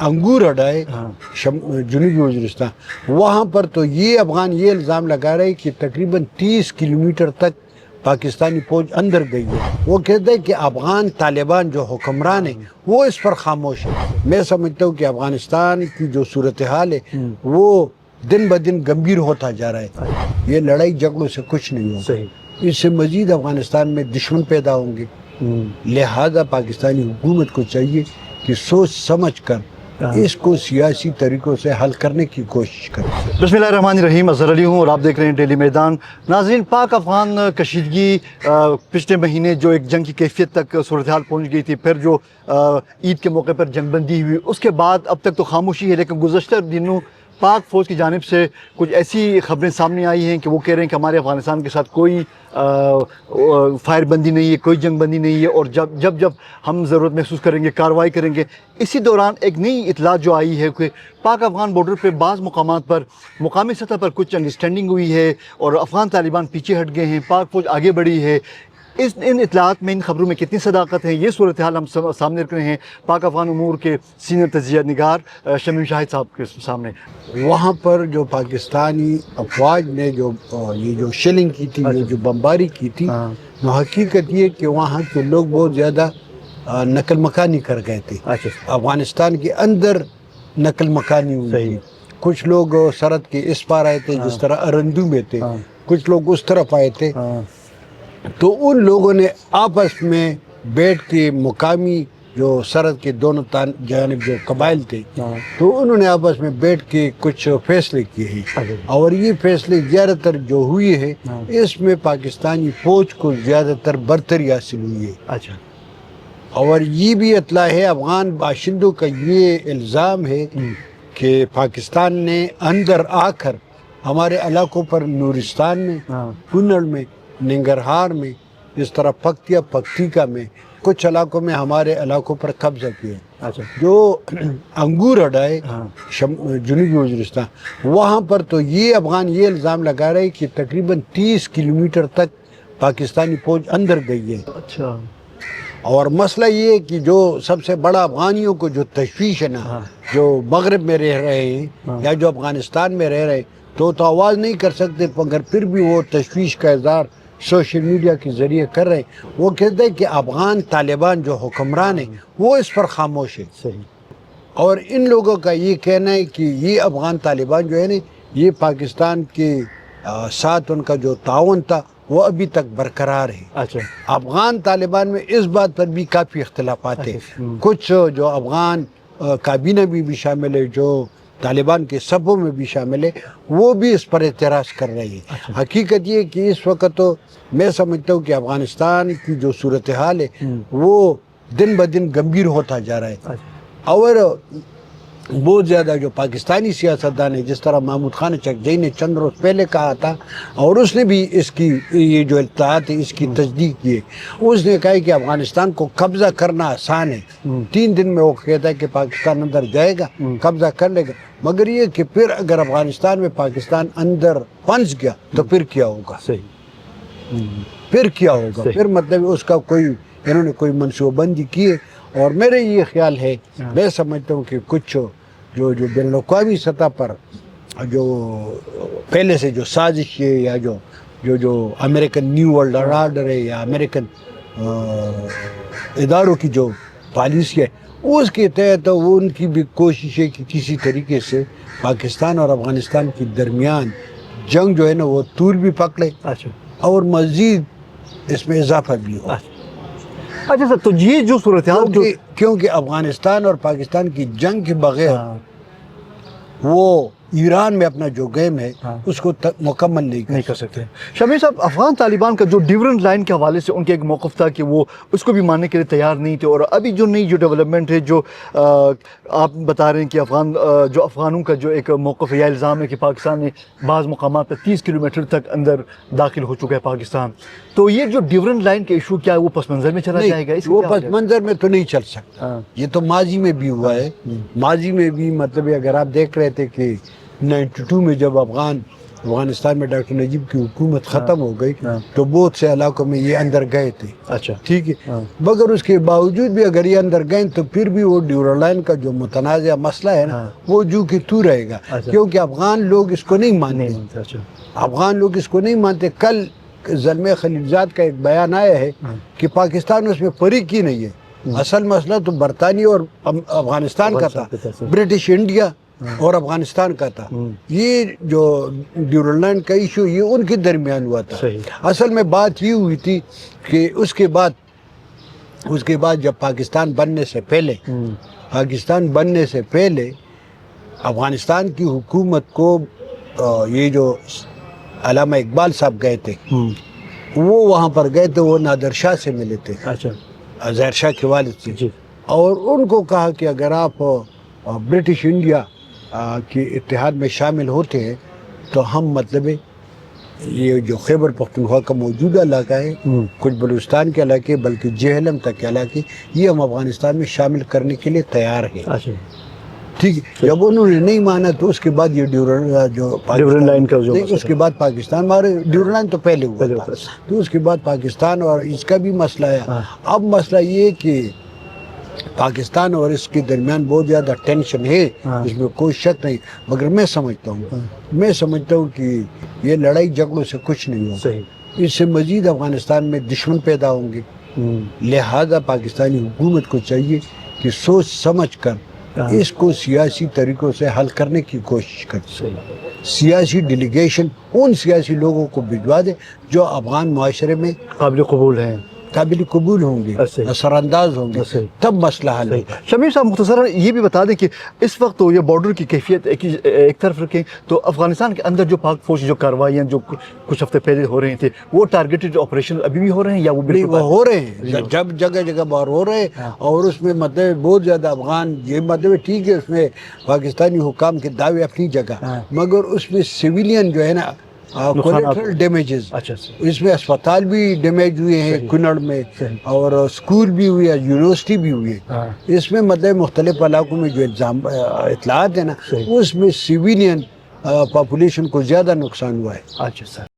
अंगूर अड्डाए जनूबी वज़ीरिस्तान, वहाँ पर तो ये अफ़गान ये इल्ज़ाम लगा रहे कि तकरीबन 30 किलोमीटर तक पाकिस्तानी फौज अंदर गई है। वो कहते हैं कि अफ़गान तालिबान जो हुक्मरान है वो इस पर खामोश है। मैं समझता हूँ कि अफ़गानिस्तान की जो सूरत हाल है वो दिन ब दिन गंभीर होता जा रहा है। ये लड़ाई झगड़ों से कुछ नहीं होगा, इससे मज़ीद अफ़गानिस्तान में दुश्मन पैदा होंगे। लिहाजा पाकिस्तानी हुकूमत को चाहिए कि सोच समझ कर इसको सियासी तरीक़ों से हल करने की कोशिश करें। बिस्मिल्लाहिर्रहमानिर्रहीम, अज़हर अली हूँ और आप देख रहे हैं डेली मैदान। नाज़रीन, पाक अफ़गान कशीदगी पिछले महीने जो एक जंग की कैफियत तक सूरत हाल पहुँच गई थी, फिर जो ईद के मौके पर जंगबंदी हुई, उसके बाद अब तक तो खामोशी है। लेकिन गुज़श्ता दिनों पाक फ़ौज की जानिब से कुछ ऐसी ख़बरें सामने आई हैं कि वो कह रहे हैं कि हमारे अफ़गानिस्तान के साथ कोई फायरबंदी नहीं है, कोई जंगबंदी नहीं है, और जब हम ज़रूरत महसूस करेंगे कार्रवाई करेंगे। इसी दौरान एक नई इतला जो आई है कि पाक अफ़गान बॉर्डर पे बाज़ मुकामात पर मुकामी सतह पर कुछ अंडरस्टैंडिंग हुई है और अफ़गान तालिबान पीछे हट गए हैं, पाक फ़ौज आगे बढ़ी है। इन इतलात में, इन खबरों में कितनी सदाकत है, ये सूरत हाल हम सामने रख रहे हैं पाक अफ़गान उमूर के सीनियर तजिया निगार शमीम शाहिद साहब के सामने। वहाँ पर जो पाकिस्तानी अफवाज ने ये जो शेलिंग की थी, ये जो बमबारी की थी, तो हकीकत ये कि वहाँ के लोग बहुत ज़्यादा नकल मकानी कर गए थे। अफ़गानिस्तान के अंदर नकल मकानी हुई थी। कुछ लोग सरहद के इस पार आए थे, जिस तरह अरंदू में थे, कुछ लोग उस तरफ आए थे। तो उन लोगों ने आपस में बैठ के मुकामी जो सरहद के दोनों जानिब जो कबाइल थे, तो उन्होंने आपस में बैठ के कुछ फैसले किए हैं, और ये फैसले ज़्यादातर जो हुए हैं इसमें पाकिस्तानी फ़ौज को ज़्यादातर बरतरी हासिल हुई है। अच्छा, और ये भी इतला है, अफ़गान बाशिंदों का ये इल्ज़ाम है कि पाकिस्तान ने अंदर आकर हमारे इलाकों पर नूरिस्तान में, कुन्नड़ में, निंगरहार में, इस तरह पक्तिका में, कुछ इलाकों में हमारे इलाकों पर कब्जा किया। अच्छा, जो अंगूर अड्डाए जनूबी वज़ीरिस्तान, वहाँ पर तो ये अफ़गान ये इल्ज़ाम लगा रहे कि तकरीबन 30 किलोमीटर तक पाकिस्तानी फ़ौज अंदर गई है। अच्छा, और मसला ये है कि जो सबसे बड़ा अफ़गानियों को जो तशवीश है ना, जो मगरब में रह रहे हैं या जो अफ़गानिस्तान में रह रहे हैं, तो आवाज़ नहीं कर सकते, मगर फिर भी वो तशवीश का इज़हार सोशल मीडिया के ज़रिए कर रहे हैं। वो कहते हैं कि अफ़गान तालिबान जो हुक्मरान है वो इस पर खामोश है। सही। और इन लोगों का ये कहना है कि ये अफ़गान तालिबान जो है ना, ये पाकिस्तान के साथ उनका जो ताउन था वो अभी तक बरकरार है। अच्छा, अफ़गान तालिबान में इस बात पर भी काफ़ी इख्तिलाफ़ात है। कुछ जो अफ़गान काबीना भी शामिल है, जो तालिबान के सफ़ों में भी शामिल है, वो भी इस पर एतराज़ कर रही है। हकीकत ये कि इस वक्त तो मैं समझता हूँ कि अफ़गानिस्तान की जो सूरत हाल है वो दिन ब दिन गंभीर होता जा रहा है। और बहुत ज़्यादा जो पाकिस्तानी सियासतदान है, जिस तरह महमूद खान चकजई ने चंद रोज़ पहले कहा था, और उसने भी इसकी ये जो इत्तलात है इसकी तस्दीक की है। उसने कहा कि अफ़गानिस्तान को कब्ज़ा करना आसान है, 3 दिन में वो कहता है कि पाकिस्तान अंदर जाएगा, कब्ज़ा कर लेगा। मगर ये कि फिर अगर अफ़गानिस्तान में पाकिस्तान अंदर फंस गया तो फिर क्या होगा? सही, फिर क्या होगा? फिर मतलब उसका कोई इन्होंने कोई मनसूबाबंदी की है। और मेरे ये ख्याल है, मैं समझता हूँ कि कुछ जो बैनुल-अक़वामी सतह पर जो पहले से जो साजिश है या जो अमेरिकन न्यू वर्ल्ड ऑर्डर है या अमेरिकन इदारों की जो पॉलिसी है, उसके तहत तो उनकी भी कोशिश है कि किसी तरीके से पाकिस्तान और अफ़गानिस्तान के दरमियान जंग जो है ना वो तूल भी पकड़े। अच्छा, और मज़ीद इसमें इजाफा भी हो। अच्छा सर, तो ये जो सूरत हाल क्योंकि अफ़गानिस्तान और पाकिस्तान की जंग के बगैर वो ईरान में अपना जो गेम है उसको मुकम्मल नहीं कर सकते। शमीर साहब, अफ़गान तालिबान का जो डिफरेंट लाइन के हवाले से उनके एक मौक़िफ़ था कि वो उसको भी मानने के लिए तैयार नहीं थे, और अभी जो नई जो डेवलपमेंट है, जो आप बता रहे हैं कि अफ़गानों का जो एक मौक़िफ़ या इल्ज़ाम है कि पाकिस्तान ने बाज़ मुकामात पर 30 किलोमीटर तक अंदर दाखिल हो चुका है पाकिस्तान, तो ये जो डिफरेंट लाइन का इशू क्या है वो पस मंज़र में चला जाएगा? वो पस मंज़र में तो नहीं चल सकता। ये तो माजी में भी हुआ है। माजी में भी मतलब अगर आप देख रहे थे कि 92 में जब अफ़गान افغانستان میں ڈاکٹر نجیب کی حکومت ختم ہو گئی ہاں۔ تو بہت سے علاقوں میں یہ اندر گئے تھے، اچھا ٹھیک ہے، ہاں۔ مگر اس کے باوجود بھی اگر یہ اندر گئے تو پھر بھی وہ ڈیورل لائن کا جو متنازع مسئلہ ہے نا ہاں۔ وہ جو کہ تو رہے گا، اچھا۔ کیونکہ افغان لوگ اس کو نہیں مانتے، اچھا افغان لوگ اس کو نہیں مانتے۔ کل زلمے خلیلزاد کا ایک بیان آیا ہے ہاں۔ کہ پاکستان اس میں فریق ہی نہیں ہے، اصل مسئلہ تو برطانیہ اور افغانستان کا تھا، برٹش انڈیا اور افغانستان کا تھا۔ یہ جو ڈیورل لائن کا ایشو یہ ان کے درمیان ہوا تھا۔ صحیح۔ اصل میں بات یہ ہوئی تھی کہ اس کے بعد جب پاکستان بننے سے پہلے افغانستان کی حکومت کو یہ جو علامہ اقبال صاحب گئے تھے وہ وہاں پر گئے تھے، وہ نادر شاہ سے ملے تھے، اچھا ظاہر شاہ کے والد سے، جی اور ان کو کہا کہ اگر آپ برٹش انڈیا کے اتحاد میں شامل ہوتے ہیں تو ہم مطلب یہ جو خیبر پختونخوا کا موجودہ علاقہ ہے، کچھ بلوچستان کے علاقے بلکہ جہلم تک کے علاقے، یہ ہم افغانستان میں شامل کرنے کے لیے تیار ہیں، اچھا ٹھیک ہے۔ جب انہوں نے نہیں مانا تو اس کے بعد یہ ڈیورل لائن کا جو نہیں، اس کے بعد پاکستان ڈیورل لائن تو پہلے ہوا تھا، تو اس کے بعد پاکستان اور اس کا بھی مسئلہ ہے۔ اب مسئلہ یہ ہے کہ پاکستان اور اس کے درمیان بہت زیادہ ٹینشن ہے، اس میں کوئی شک نہیں، مگر میں سمجھتا ہوں کہ یہ لڑائی جھگڑوں سے کچھ نہیں ہوگا، صحیح۔ اس سے مزید افغانستان میں دشمن پیدا ہوں گے، لہذا پاکستانی حکومت کو چاہیے کہ سوچ سمجھ کر اس کو سیاسی طریقوں سے حل کرنے کی کوشش کرے، سیاسی ڈیلیگیشن ان سیاسی لوگوں کو بھجوا دے جو افغان معاشرے میں قابل قبول ہیں، قابل قبول ہوں گے، اثر انداز ہوں گے، تب مسئلہ حل ہوگا۔ شمیم صاحب مختصراً یہ بھی بتا دیں کہ اس وقت تو یہ بارڈر کی کیفیت ایک طرف رکھیں تو افغانستان کے اندر جو پاک فوج جو کارروائیاں جو کچھ ہفتے پہلے ہو رہے تھے وہ ٹارگیٹڈ آپریشن ابھی بھی ہو رہے ہیں یا وہ نہیں، وہ ہو رہے ہیں، جب جگہ بار ہو رہے ہیں، اور اس میں مطلب بہت زیادہ افغان، یہ مطلب ٹھیک ہے اس میں پاکستانی حکام کے دعوے اپنی جگہ، مگر اس میں سویلین جو ہے نا کولیٹرل ڈیمیجز، اس میں اسپتال بھی ڈیمیج ہوئے ہیں کنڑ میں، اور اسکول بھی ہوئے، یونیورسٹی بھی ہوئی ہے، اس میں مطلب مختلف علاقوں میں جو اطلاعات ہیں نا اس میں سویلین پاپولیشن کو زیادہ نقصان ہوا ہے۔ اچھا سر